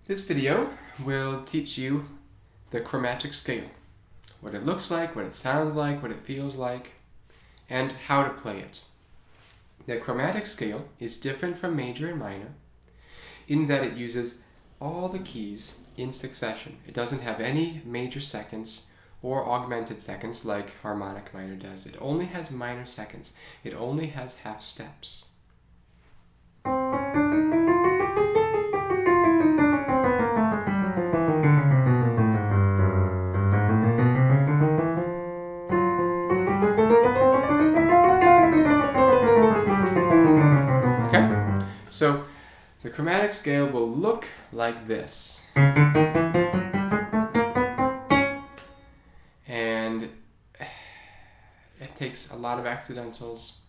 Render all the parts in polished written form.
This video will teach you the chromatic scale, what it looks like, what it sounds like, what it feels like, and how to play it. The chromatic scale is different from major and minor in that it uses all the keys in succession. It doesn't have any major seconds or augmented seconds like harmonic minor does. It only has minor seconds. It only has half steps. Okay, so the chromatic scale will look like this. And it takes a lot of accidentals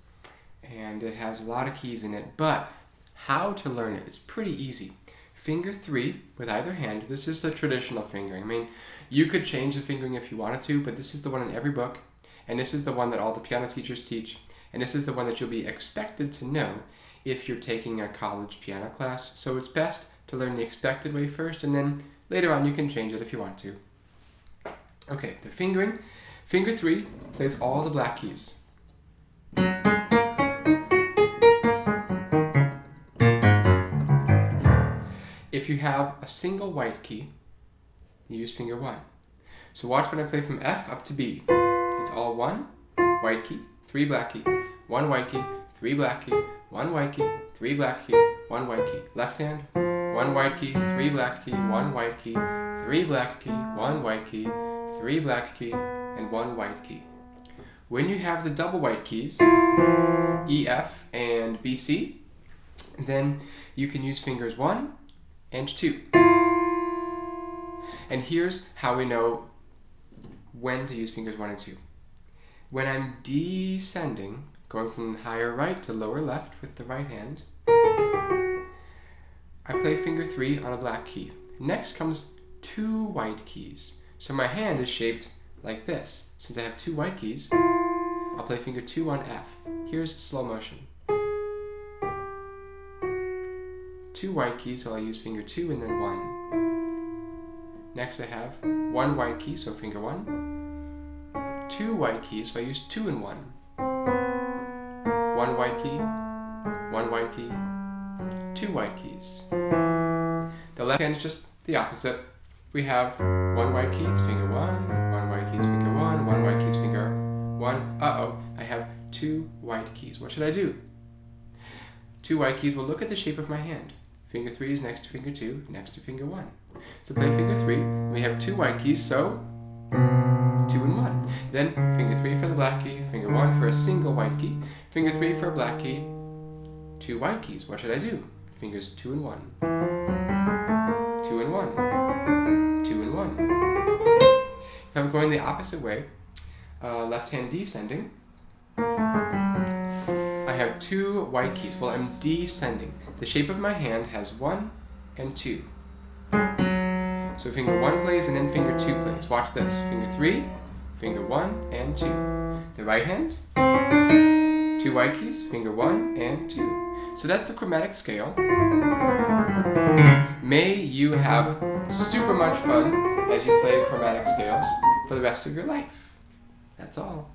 and it has a lot of keys in it, but how to learn it is pretty easy. Finger 3 with either hand. This is the traditional fingering. I mean, you could change the fingering if you wanted to, but this is the one in every book, and this is the one that all the piano teachers teach, and this is the one that you'll be expected to know if you're taking a college piano class. So it's best to learn the expected way first, and then later on you can change it if you want to. Okay, the fingering. Finger 3 plays all the black keys. If you have a single white key, you use finger 1. So watch when I play from F up to B. It's all 1 white key, 3 black key, 1 white key, 3 black key, 1 white key, 3 black key, 1 white key. Left hand, 1 white key, 3 black key, 1 white key, 3 black key, 1 white key, 3 black key, and 1 white key. When you have the double white keys, E, F, and B, C, then you can use fingers 1 and 2. And here's how we know when to use fingers 1 and 2. When I'm descending, going from higher right to lower left with the right hand, I play finger 3 on a black key. Next comes 2 white keys. So my hand is shaped like this. Since I have 2 white keys, I'll play finger 2 on F. Here's slow motion. 2 white keys, so I'll use finger 2 and then 1. Next I have 1 white key, so finger 1. 2 white keys, so I use 2 and 1. 1 white key, 1 white key, 2 white keys. The left hand is just the opposite. We have 1 white key, it's finger 1, 1 white key is finger 1, 1 white key is finger 1. I have 2 white keys. What should I do? 2 white keys will look at the shape of my hand. Finger 3 is next to finger 2, next to finger 1. So play finger 3, we have 2 white keys, so 2 and 1. Then finger 3 for the black key, finger 1 for a single white key, finger 3 for a black key, 2 white keys. What should I do? Fingers 2 and 1. 2 and 1. 2 and 1. If I'm going the opposite way, left hand descending, I have 2 white keys. Well, I'm descending. The shape of my hand has 1 and 2. So finger 1 plays and then finger 2 plays. Watch this. Finger 3, finger 1 and 2. The right hand, 2 white keys, finger 1 and 2. So that's the chromatic scale. May you have super much fun as you play chromatic scales for the rest of your life. That's all.